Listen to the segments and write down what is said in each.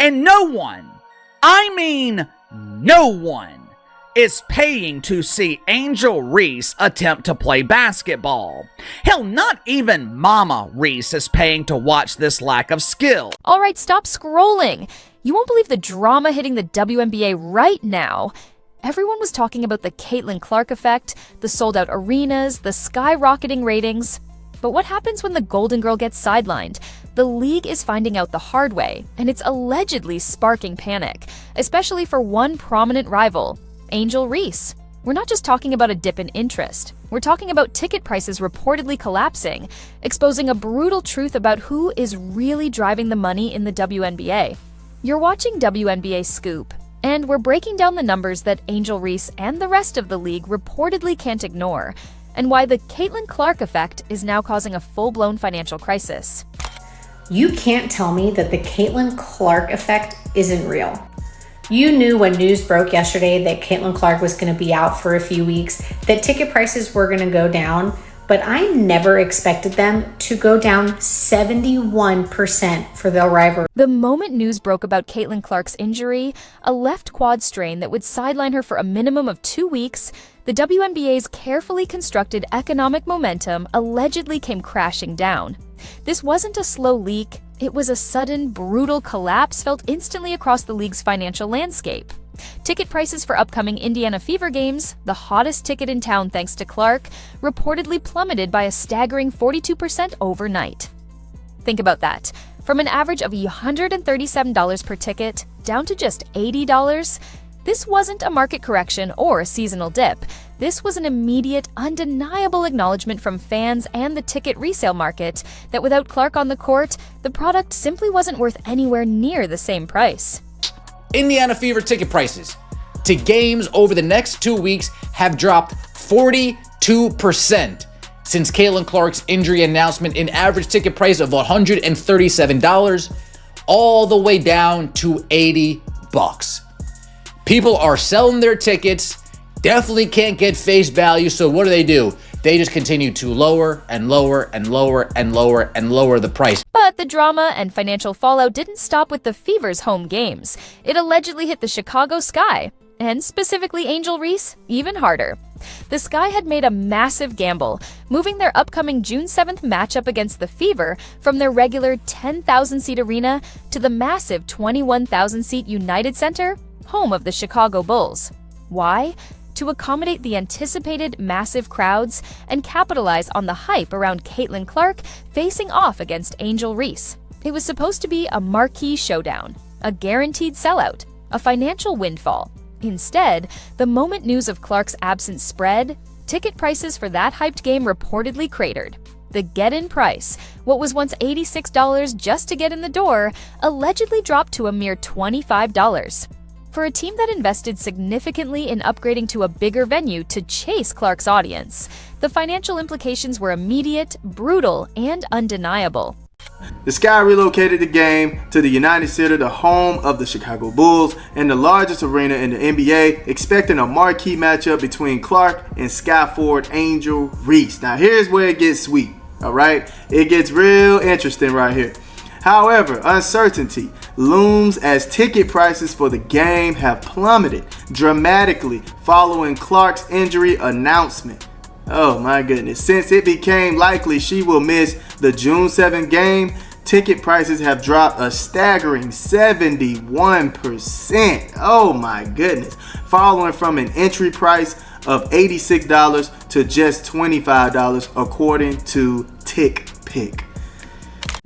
And no one, I mean no one, is paying to see Angel Reese attempt to play basketball. Hell, not even Mama Reese is paying to watch this lack of skill. All right, stop scrolling. You won't believe the drama hitting the WNBA right now. Everyone was talking about the Caitlin Clark effect, the sold-out arenas, the skyrocketing ratings. But what happens when the Golden Girl gets sidelined? The league is finding out the hard way, and it's allegedly sparking panic, especially for one prominent rival, Angel Reese. We're not just talking about a dip in interest. We're talking about ticket prices reportedly collapsing, exposing a brutal truth about who is really driving the money in the WNBA. You're watching WNBA Scoop, and we're breaking down the numbers that Angel Reese and the rest of the league reportedly can't ignore, and why the Caitlin Clark effect is now causing a full-blown financial crisis. You can't tell me that the Caitlin Clark effect isn't real. You knew when news broke yesterday that Caitlin Clark was going to be out for a few weeks, that ticket prices were going to go down, but I never expected them to go down 71% for the rivalry. The moment news broke about Caitlin Clark's injury, a left quad strain that would sideline her for a minimum of 2 weeks, the WNBA's carefully constructed economic momentum allegedly came crashing down. This wasn't a slow leak, it was a sudden, brutal collapse felt instantly across the league's financial landscape. Ticket prices for upcoming Indiana Fever games, the hottest ticket in town thanks to Clark, reportedly plummeted by a staggering 42% overnight. Think about that. From an average of $137 per ticket down to just $80, this wasn't a market correction or a seasonal dip. This was an immediate, undeniable acknowledgement from fans and the ticket resale market that without Clark on the court, the product simply wasn't worth anywhere near the same price. Indiana Fever ticket prices to games over the next 2 weeks have dropped 42% since Caitlin Clark's injury announcement, an average ticket price of $137 all the way down to $80. People are selling their tickets, definitely can't get face value, so what do? They just continue to lower and lower and lower and lower and lower the price. But the drama and financial fallout didn't stop with the Fever's home games. It allegedly hit the Chicago Sky, and specifically Angel Reese, even harder. The Sky had made a massive gamble, moving their upcoming June 7th matchup against the Fever from their regular 10,000-seat arena to the massive 21,000-seat United Center, home of the Chicago Bulls. Why? To accommodate the anticipated massive crowds and capitalize on the hype around Caitlin Clark facing off against Angel Reese. It was supposed to be a marquee showdown, a guaranteed sellout, a financial windfall. Instead, the moment news of Clark's absence spread, ticket prices for that hyped game reportedly cratered. The get-in price, what was once $86 just to get in the door, allegedly dropped to a mere $25. For a team that invested significantly in upgrading to a bigger venue to chase Clark's audience, the financial implications were immediate, brutal, and undeniable. The Sky relocated the game to the United Center, the home of the Chicago Bulls and the largest arena in the NBA, expecting a marquee matchup between Clark and Sky forward Angel Reese. Now here's where it gets sweet, all right? It gets real interesting right here. However, uncertainty looms as ticket prices for the game have plummeted dramatically following Clark's injury announcement. Oh my goodness. Since it became likely she will miss the June 7th game, ticket prices have dropped a staggering 71%. Oh my goodness. Following from an entry price of $86 to just $25 according to TickPick.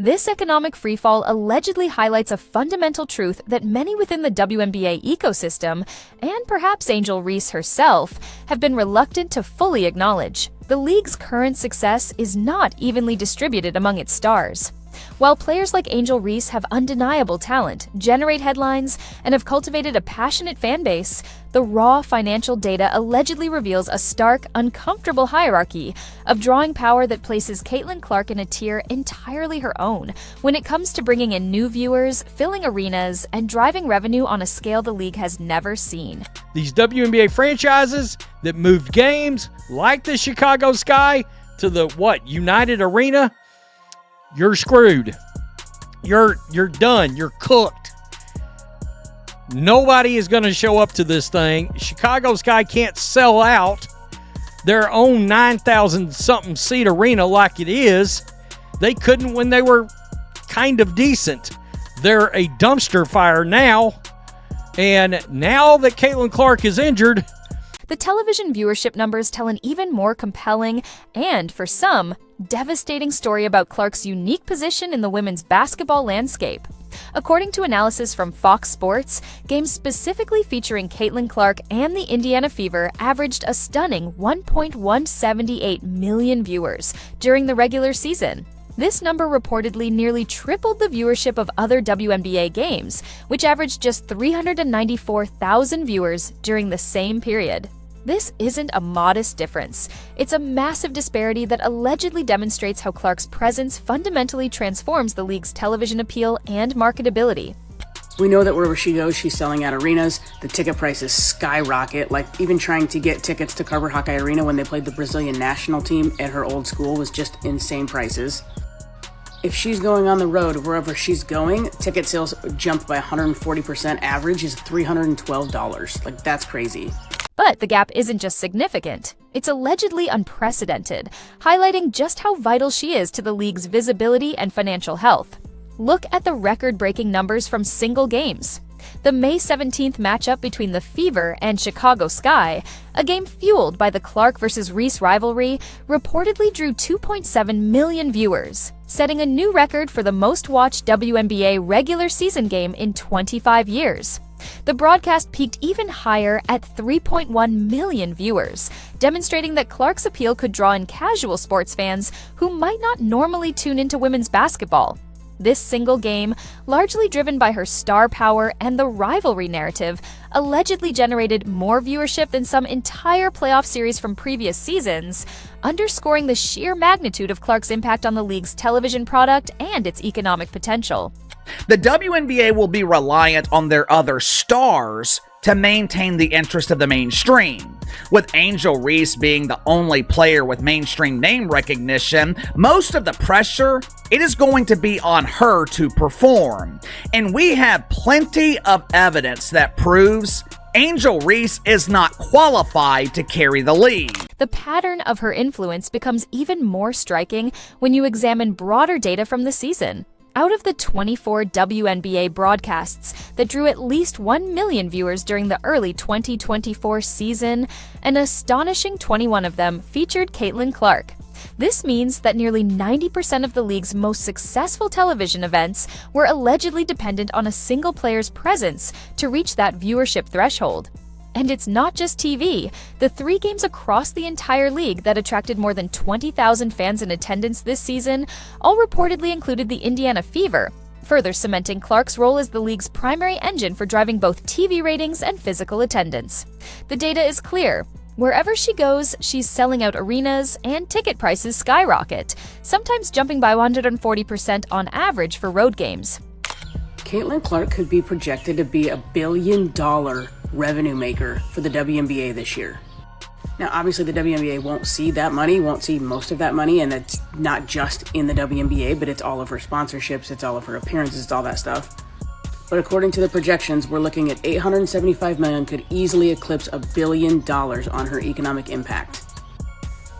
This economic freefall allegedly highlights a fundamental truth that many within the WNBA ecosystem, and perhaps Angel Reese herself, have been reluctant to fully acknowledge. The league's current success is not evenly distributed among its stars. While players like Angel Reese have undeniable talent, generate headlines, and have cultivated a passionate fan base, the raw financial data allegedly reveals a stark, uncomfortable hierarchy of drawing power that places Caitlin Clark in a tier entirely her own when it comes to bringing in new viewers, filling arenas, and driving revenue on a scale the league has never seen. These WNBA franchises that moved games like the Chicago Sky to the United Arena, you're screwed. You're done. You're cooked. Nobody is going to show up to this thing. Chicago Sky can't sell out their own 9,000-something seat arena like it is. They couldn't when they were kind of decent. They're a dumpster fire now. And now that Caitlin Clark is injured, the television viewership numbers tell an even more compelling and, for some, devastating story about Clark's unique position in the women's basketball landscape. According to analysis from Fox Sports, games specifically featuring Caitlin Clark and the Indiana Fever averaged a stunning 1.178 million viewers during the regular season. This number reportedly nearly tripled the viewership of other WNBA games, which averaged just 394,000 viewers during the same period. This isn't a modest difference. It's a massive disparity that allegedly demonstrates how Clark's presence fundamentally transforms the league's television appeal and marketability. We know that wherever she goes, she's selling out arenas. The ticket prices skyrocket. Like, even trying to get tickets to Carver Hawkeye Arena when they played the Brazilian national team at her old school was just insane prices. If she's going on the road, wherever she's going, ticket sales jumped by 140%. Average is $312. Like, that's crazy. But the gap isn't just significant. It's allegedly unprecedented, highlighting just how vital she is to the league's visibility and financial health. Look at the record-breaking numbers from single games. The May 17th matchup between the Fever and Chicago Sky, a game fueled by the Clark vs. Reese rivalry, reportedly drew 2.7 million viewers, setting a new record for the most-watched WNBA regular season game in 25 years. The broadcast peaked even higher at 3.1 million viewers, demonstrating that Clark's appeal could draw in casual sports fans who might not normally tune into women's basketball. This single game, largely driven by her star power and the rivalry narrative, allegedly generated more viewership than some entire playoff series from previous seasons, underscoring the sheer magnitude of Clark's impact on the league's television product and its economic potential. The WNBA will be reliant on their other stars to maintain the interest of the mainstream. With Angel Reese being the only player with mainstream name recognition, most of the pressure, it is going to be on her to perform. And we have plenty of evidence that proves Angel Reese is not qualified to carry the league. The pattern of her influence becomes even more striking when you examine broader data from the season. Out of the 24 WNBA broadcasts that drew at least 1 million viewers during the early 2024 season, an astonishing 21 of them featured Caitlin Clark. This means that nearly 90% of the league's most successful television events were allegedly dependent on a single player's presence to reach that viewership threshold. And it's not just TV. The 3 games across the entire league that attracted more than 20,000 fans in attendance this season all reportedly included the Indiana Fever, further cementing Clark's role as the league's primary engine for driving both TV ratings and physical attendance. The data is clear. Wherever she goes, she's selling out arenas, and ticket prices skyrocket, sometimes jumping by 140% on average for road games. Caitlin Clark could be projected to be $1 billion revenue maker for the WNBA this year. Now, obviously, the WNBA won't see that money, won't see most of that money, and it's not just in the WNBA, but it's all of her sponsorships, it's all of her appearances, it's all that stuff. But according to the projections, we're looking at $875 million could easily eclipse $1 billion on her economic impact.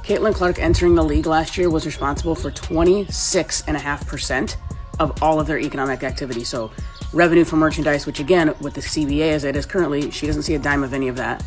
Caitlin Clark entering the league last year was responsible for 26.5% of all of their economic activity. So revenue from merchandise, which again, with the CBA as it is currently, she doesn't see a dime of any of that.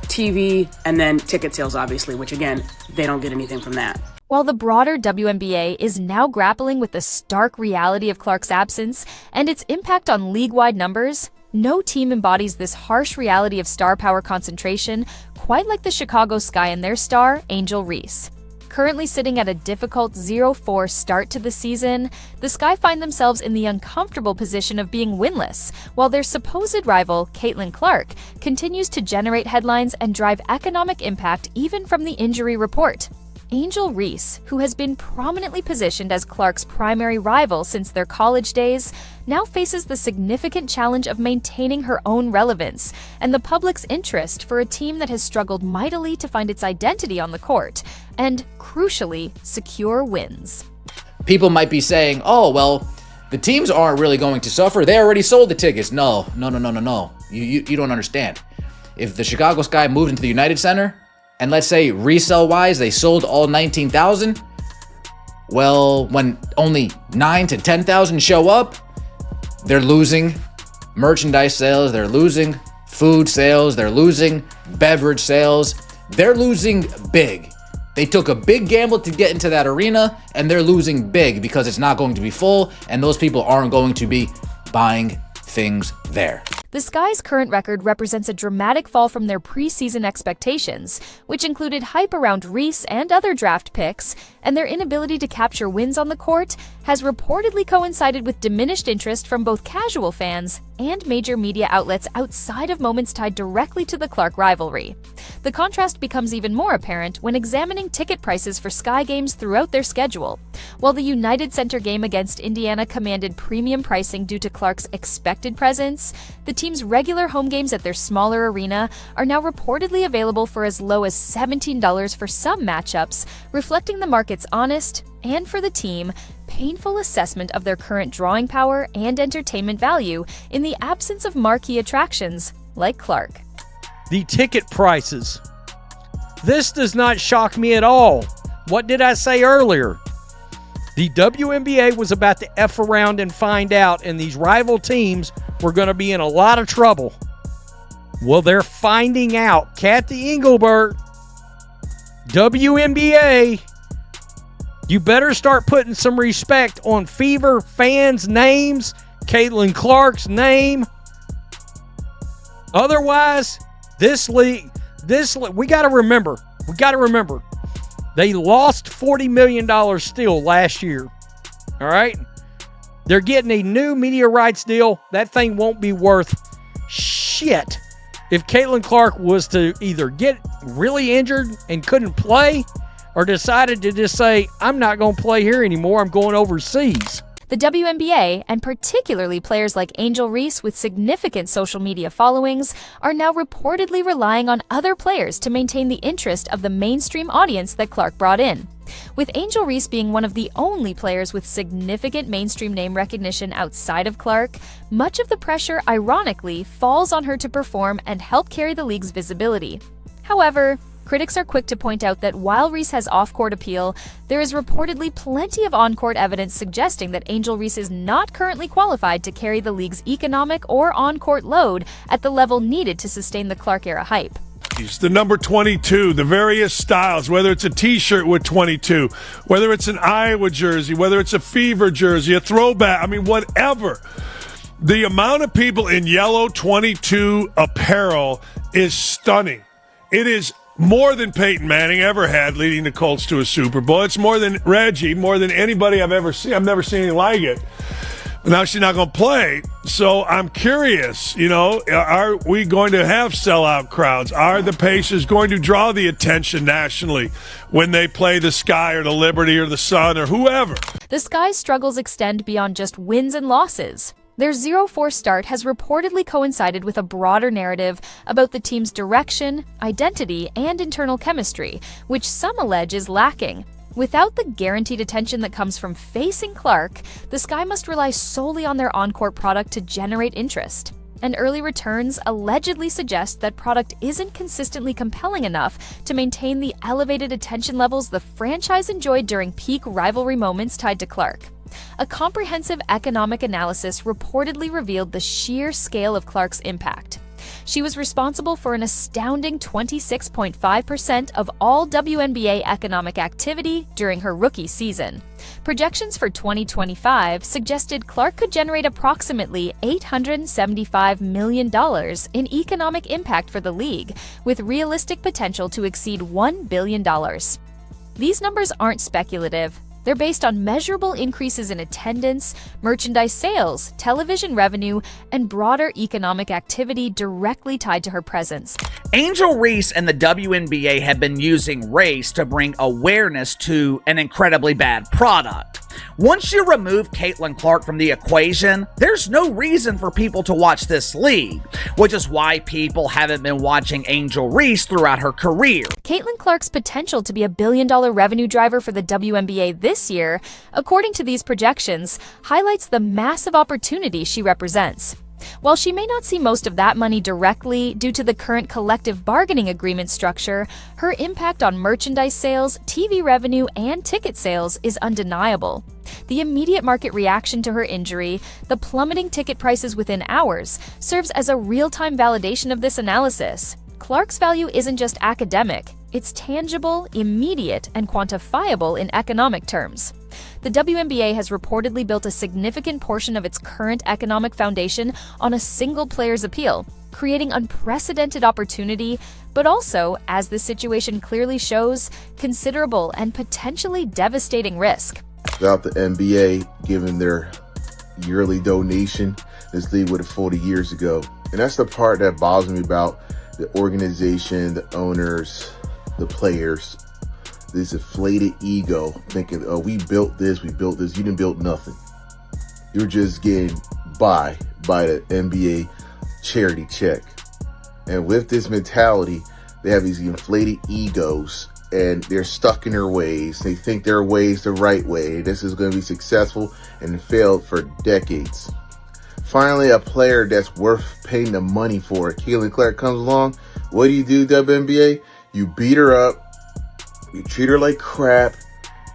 TV, and then ticket sales, obviously, which again, they don't get anything from that. While the broader WNBA is now grappling with the stark reality of Clark's absence and its impact on league-wide numbers, no team embodies this harsh reality of star power concentration quite like the Chicago Sky and their star, Angel Reese. Currently sitting at a difficult 0-4 start to the season, the Sky find themselves in the uncomfortable position of being winless, while their supposed rival, Caitlin Clark, continues to generate headlines and drive economic impact even from the injury report. Angel Reese, who has been prominently positioned as Clark's primary rival since their college days, now faces the significant challenge of maintaining her own relevance and the public's interest for a team that has struggled mightily to find its identity on the court and, crucially, secure wins. People might be saying, oh, well, The teams aren't really going to suffer. They already sold the tickets. No. You don't understand. If the Chicago Sky moved into the United Center, and let's say resale-wise, they sold all 19,000, well, when only 9 to 10,000 show up, they're losing merchandise sales, they're losing food sales, they're losing beverage sales, they're losing big. They took a big gamble to get into that arena, and they're losing big because it's not going to be full, and those people aren't going to be buying things there. The Sky's current record represents a dramatic fall from their preseason expectations, which included hype around Reese and other draft picks, and their inability to capture wins on the court has reportedly coincided with diminished interest from both casual fans and major media outlets outside of moments tied directly to the Clark rivalry. The contrast becomes even more apparent when examining ticket prices for Sky games throughout their schedule. While the United Center game against Indiana commanded premium pricing due to Clark's expected presence, the team's regular home games at their smaller arena are now reportedly available for as low as $17 for some matchups, reflecting the market's honest, and for the team, painful assessment of their current drawing power and entertainment value in the absence of marquee attractions like Clark. The ticket prices. This does not shock me at all. What did I say earlier? The WNBA was about to F around and find out, and these rival teams were going to be in a lot of trouble. Well, they're finding out. Kathy Engelbert, WNBA, you better start putting some respect on Fever fans' names, Caitlin Clark's name. Otherwise, this league, we got to remember, they lost $40 million still last year. All right? They're getting a new media rights deal. That thing won't be worth shit if Caitlin Clark was to either get really injured and couldn't play or decided to just say, I'm not going to play here anymore, I'm going overseas. The WNBA, and particularly players like Angel Reese with significant social media followings, are now reportedly relying on other players to maintain the interest of the mainstream audience that Clark brought in. With Angel Reese being one of the only players with significant mainstream name recognition outside of Clark, much of the pressure, ironically, falls on her to perform and help carry the league's visibility. However, critics are quick to point out that while Reese has off-court appeal, there is reportedly plenty of on-court evidence suggesting that Angel Reese is not currently qualified to carry the league's economic or on-court load at the level needed to sustain the Clark-era hype. The number 22, the various styles, whether it's a t-shirt with 22, whether it's an Iowa jersey, whether it's a Fever jersey, a throwback, I mean, whatever. The amount of people in yellow 22 apparel is stunning. It is more than Peyton Manning ever had leading the Colts to a Super Bowl. It's more than Reggie, more than anybody I've ever seen. I've never seen anything like it. Now she's not going to play, so I'm curious, are we going to have sellout crowds? Are the Pacers going to draw the attention nationally when they play the Sky or the Liberty or the Sun or whoever? The Sky's struggles extend beyond just wins and losses. Their 0-4 start has reportedly coincided with a broader narrative about the team's direction, identity, and internal chemistry, which some allege is lacking. Without the guaranteed attention that comes from facing Clark, the Sky must rely solely on their on-court product to generate interest. And early returns allegedly suggest that product isn't consistently compelling enough to maintain the elevated attention levels the franchise enjoyed during peak rivalry moments tied to Clark. A comprehensive economic analysis reportedly revealed the sheer scale of Clark's impact. She was responsible for an astounding 26.5% of all WNBA economic activity during her rookie season. Projections for 2025 suggested Clark could generate approximately $875 million in economic impact for the league, with realistic potential to exceed $1 billion. These numbers aren't speculative. They're based on measurable increases in attendance, merchandise sales, television revenue, and broader economic activity directly tied to her presence. Angel Reese and the WNBA have been using race to bring awareness to an incredibly bad product. Once you remove Caitlin Clark from the equation, there's no reason for people to watch this league, which is why people haven't been watching Angel Reese throughout her career. Caitlin Clark's potential to be a billion-dollar revenue driver for the WNBA this year, according to these projections, highlights the massive opportunity she represents. While she may not see most of that money directly due to the current collective bargaining agreement structure, her impact on merchandise sales, TV revenue, and ticket sales is undeniable. The immediate market reaction to her injury, the plummeting ticket prices within hours, serves as a real-time validation of this analysis. Clark's value isn't just academic, it's tangible, immediate, and quantifiable in economic terms. The WNBA has reportedly built a significant portion of its current economic foundation on a single player's appeal, creating unprecedented opportunity, but also, as the situation clearly shows, considerable and potentially devastating risk. Without the NBA giving their yearly donation, this league would have folded years ago. And that's the part that bothers me about the organization, the owners, the players. This inflated ego, thinking, oh, we built this. You didn't build nothing. You're just getting by the NBA charity check. And with this mentality, they have these inflated egos and they're stuck in their ways. They think their way is the right way. This is going to be successful, and it failed for decades. Finally, a player that's worth paying the money for. Caitlin Clark comes along. What do, WNBA? You beat her up. You treat her like crap.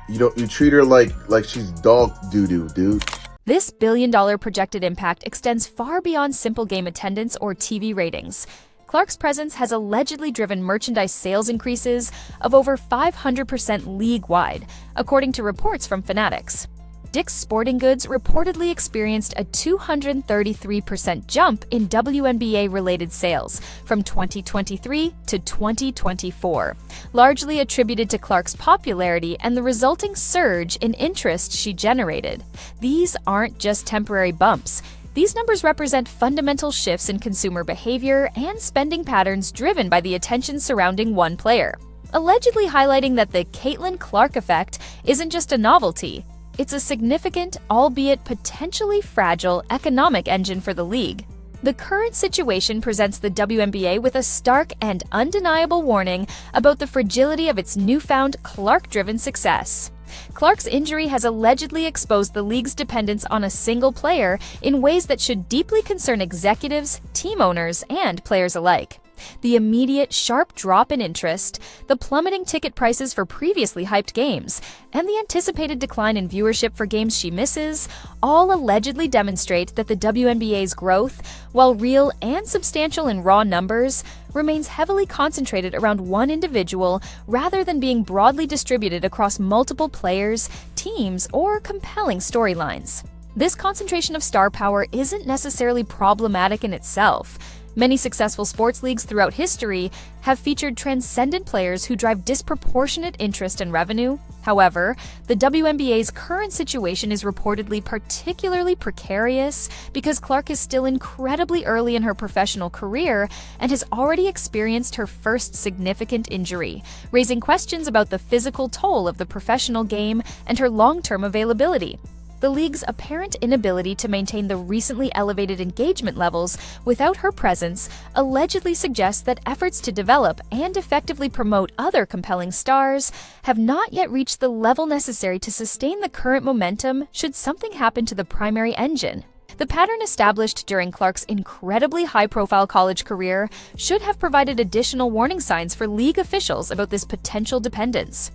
You treat her like she's dog doo-doo, dude. This billion-dollar projected impact extends far beyond simple game attendance or TV ratings. Clark's presence has allegedly driven merchandise sales increases of over 500% league-wide, according to reports from Fanatics. Dick's Sporting Goods reportedly experienced a 233% jump in WNBA-related sales from 2023 to 2024, largely attributed to Clark's popularity and the resulting surge in interest she generated. These aren't just temporary bumps. These numbers represent fundamental shifts in consumer behavior and spending patterns driven by the attention surrounding one player, allegedly highlighting that the Caitlin Clark effect isn't just a novelty. It's a significant, albeit potentially fragile, economic engine for the league. The current situation presents the WNBA with a stark and undeniable warning about the fragility of its newfound Clark-driven success. Clark's injury has allegedly exposed the league's dependence on a single player in ways that should deeply concern executives, team owners, and players alike. The immediate, sharp drop in interest, the plummeting ticket prices for previously hyped games, and the anticipated decline in viewership for games she misses all allegedly demonstrate that the WNBA's growth, while real and substantial in raw numbers, remains heavily concentrated around one individual rather than being broadly distributed across multiple players, teams, or compelling storylines. This concentration of star power isn't necessarily problematic in itself. Many successful sports leagues throughout history have featured transcendent players who drive disproportionate interest and revenue. However, the WNBA's current situation is reportedly particularly precarious because Clark is still incredibly early in her professional career and has already experienced her first significant injury, raising questions about the physical toll of the professional game and her long-term availability. The league's apparent inability to maintain the recently elevated engagement levels without her presence allegedly suggests that efforts to develop and effectively promote other compelling stars have not yet reached the level necessary to sustain the current momentum should something happen to the primary engine. The pattern established during Clark's incredibly high-profile college career should have provided additional warning signs for league officials about this potential dependence.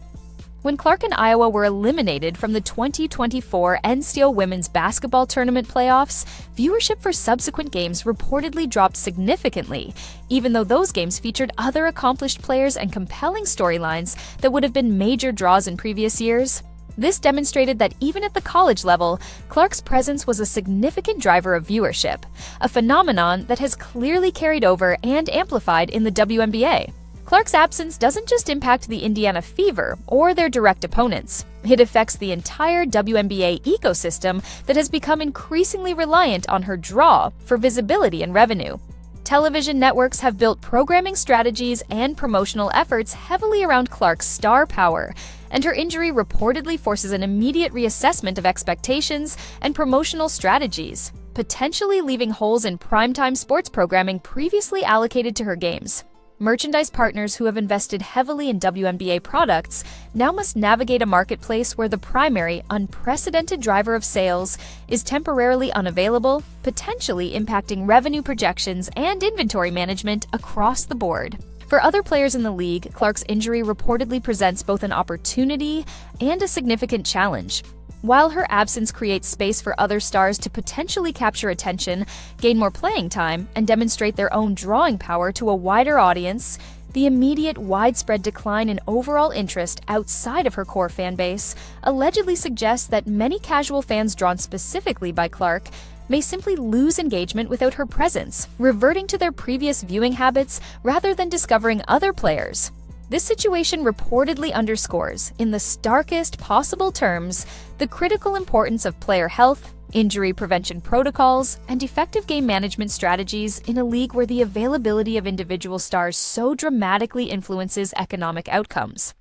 When Clark and Iowa were eliminated from the 2024 NCAA Women's Basketball Tournament playoffs, viewership for subsequent games reportedly dropped significantly, even though those games featured other accomplished players and compelling storylines that would have been major draws in previous years. This demonstrated that even at the college level, Clark's presence was a significant driver of viewership, a phenomenon that has clearly carried over and amplified in the WNBA. Clark's absence doesn't just impact the Indiana Fever or their direct opponents. It affects the entire WNBA ecosystem that has become increasingly reliant on her draw for visibility and revenue. Television networks have built programming strategies and promotional efforts heavily around Clark's star power, and her injury reportedly forces an immediate reassessment of expectations and promotional strategies, potentially leaving holes in primetime sports programming previously allocated to her games. Merchandise partners who have invested heavily in WNBA products now must navigate a marketplace where the primary, unprecedented driver of sales is temporarily unavailable, potentially impacting revenue projections and inventory management across the board. For other players in the league, Clark's injury reportedly presents both an opportunity and a significant challenge. While her absence creates space for other stars to potentially capture attention, gain more playing time, and demonstrate their own drawing power to a wider audience, the immediate widespread decline in overall interest outside of her core fan base allegedly suggests that many casual fans drawn specifically by Clark may simply lose engagement without her presence, reverting to their previous viewing habits rather than discovering other players. This situation reportedly underscores, in the starkest possible terms, the critical importance of player health, injury prevention protocols, and effective game management strategies in a league where the availability of individual stars so dramatically influences economic outcomes.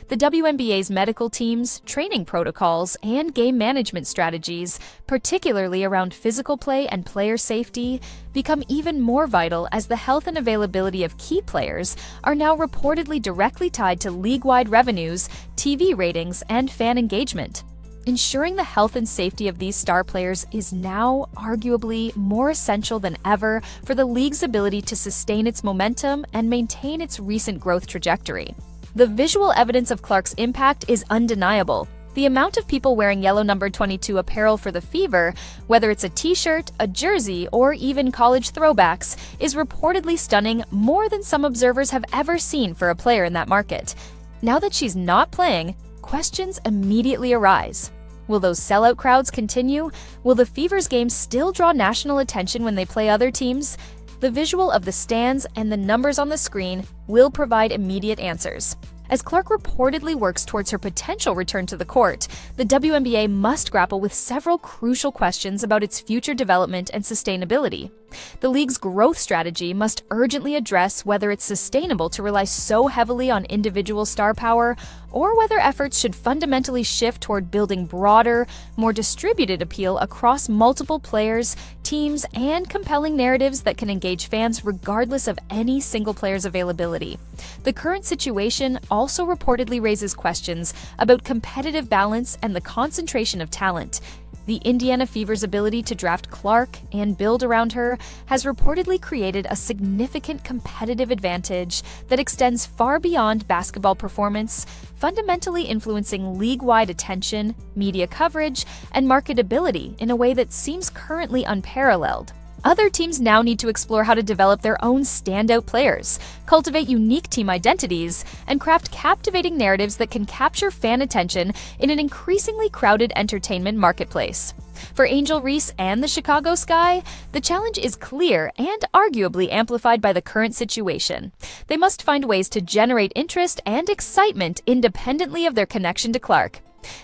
The WNBA's medical teams, training protocols, and game management strategies, particularly around physical play and player safety, become even more vital as the health and availability of key players are now reportedly directly tied to league-wide revenues, TV ratings, and fan engagement. Ensuring the health and safety of these star players is now arguably more essential than ever for the league's ability to sustain its momentum and maintain its recent growth trajectory. The visual evidence of Clark's impact is undeniable. The amount of people wearing yellow number 22 apparel for the Fever, whether it's a t-shirt, a jersey, or even college throwbacks, is reportedly stunning, more than some observers have ever seen for a player in that market. Now that she's not playing, questions immediately arise. Will those sellout crowds continue? Will the Fever's games still draw national attention when they play other teams? The visual of the stands and the numbers on the screen will provide immediate answers. As Clark reportedly works towards her potential return to the court, the WNBA must grapple with several crucial questions about its future development and sustainability. The league's growth strategy must urgently address whether it's sustainable to rely so heavily on individual star power, or whether efforts should fundamentally shift toward building broader, more distributed appeal across multiple players, teams, and compelling narratives that can engage fans regardless of any single player's availability. The current situation also reportedly raises questions about competitive balance and the concentration of talent. The Indiana Fever's ability to draft Clark and build around her has reportedly created a significant competitive advantage that extends far beyond basketball performance, fundamentally influencing league-wide attention, media coverage, and marketability in a way that seems currently unparalleled. Other teams now need to explore how to develop their own standout players, cultivate unique team identities, and craft captivating narratives that can capture fan attention in an increasingly crowded entertainment marketplace. For Angel Reese and the Chicago Sky, the challenge is clear and arguably amplified by the current situation. They must find ways to generate interest and excitement independently of their connection to Clark.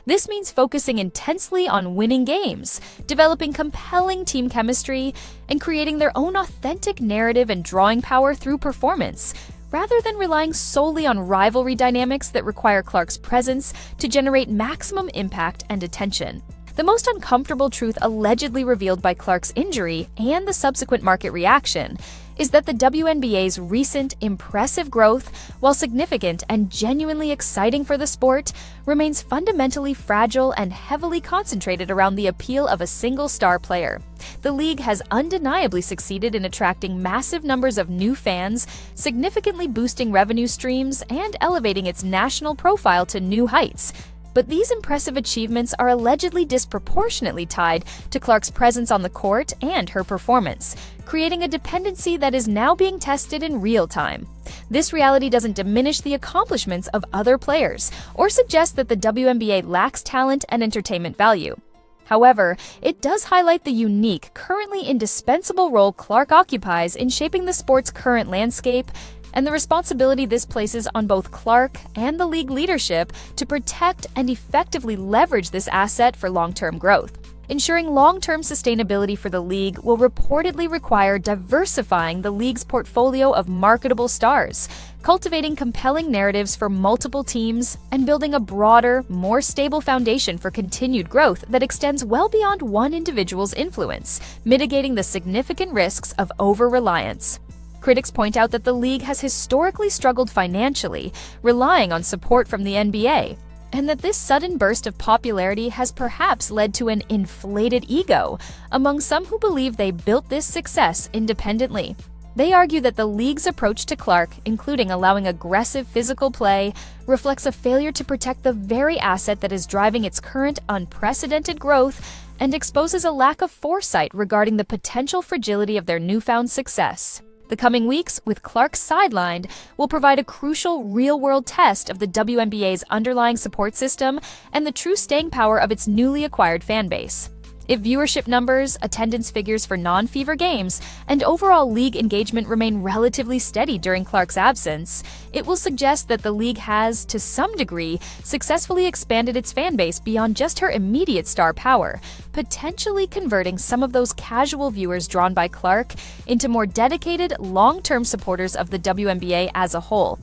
This means focusing intensely on winning games, developing compelling team chemistry, and creating their own authentic narrative and drawing power through performance, rather than relying solely on rivalry dynamics that require Clark's presence to generate maximum impact and attention. The most uncomfortable truth allegedly revealed by Clark's injury and the subsequent market reaction is that the WNBA's recent impressive growth, while significant and genuinely exciting for the sport, remains fundamentally fragile and heavily concentrated around the appeal of a single star player. The league has undeniably succeeded in attracting massive numbers of new fans, significantly boosting revenue streams, and elevating its national profile to new heights. But these impressive achievements are allegedly disproportionately tied to Clark's presence on the court and her performance, creating a dependency that is now being tested in real time. This reality doesn't diminish the accomplishments of other players or suggest that the WNBA lacks talent and entertainment value. However, it does highlight the unique, currently indispensable role Clark occupies in shaping the sport's current landscape, and the responsibility this places on both Clark and the league leadership to protect and effectively leverage this asset for long-term growth. Ensuring long-term sustainability for the league will reportedly require diversifying the league's portfolio of marketable stars, cultivating compelling narratives for multiple teams, and building a broader, more stable foundation for continued growth that extends well beyond one individual's influence, mitigating the significant risks of over-reliance. Critics point out that the league has historically struggled financially, relying on support from the NBA, and that this sudden burst of popularity has perhaps led to an inflated ego among some who believe they built this success independently. They argue that the league's approach to Clark, including allowing aggressive physical play, reflects a failure to protect the very asset that is driving its current unprecedented growth and exposes a lack of foresight regarding the potential fragility of their newfound success. The coming weeks, with Clark sidelined, will provide a crucial real-world test of the WNBA's underlying support system and the true staying power of its newly acquired fan base. If viewership numbers, attendance figures for non-fever games, and overall league engagement remain relatively steady during Clark's absence, it will suggest that the league has, to some degree, successfully expanded its fan base beyond just her immediate star power, potentially converting some of those casual viewers drawn by Clark into more dedicated, long-term supporters of the WNBA as a whole.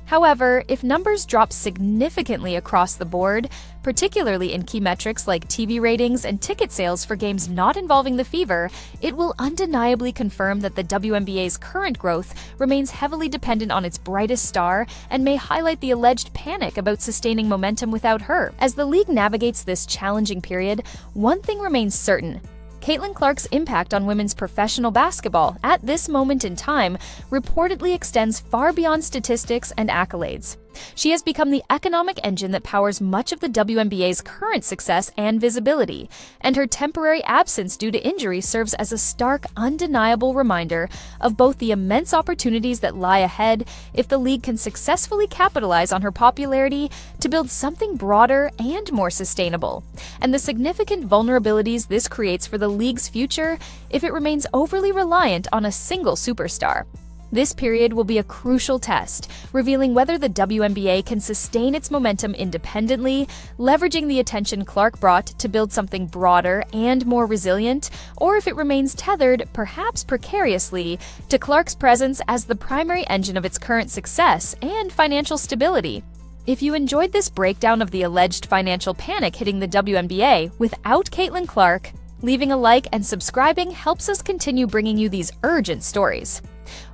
However, if numbers drop significantly across the board, particularly in key metrics like TV ratings and ticket sales for games not involving the Fever, it will undeniably confirm that the WNBA's current growth remains heavily dependent on its brightest star and may highlight the alleged panic about sustaining momentum without her. As the league navigates this challenging period, one thing remains certain: Caitlin Clark's impact on women's professional basketball at this moment in time reportedly extends far beyond statistics and accolades. She has become the economic engine that powers much of the WNBA's current success and visibility, and her temporary absence due to injury serves as a stark, undeniable reminder of both the immense opportunities that lie ahead if the league can successfully capitalize on her popularity to build something broader and more sustainable, and the significant vulnerabilities this creates for the league's future if it remains overly reliant on a single superstar. This period will be a crucial test, revealing whether the WNBA can sustain its momentum independently, leveraging the attention Clark brought to build something broader and more resilient, or if it remains tethered, perhaps precariously, to Clark's presence as the primary engine of its current success and financial stability. If you enjoyed this breakdown of the alleged financial panic hitting the WNBA without Caitlin Clark, leaving a like and subscribing helps us continue bringing you these urgent stories.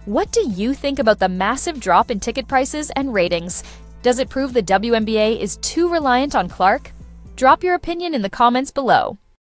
What do you think about the massive drop in ticket prices and ratings? Does it prove the WNBA is too reliant on Clark? Drop your opinion in the comments below.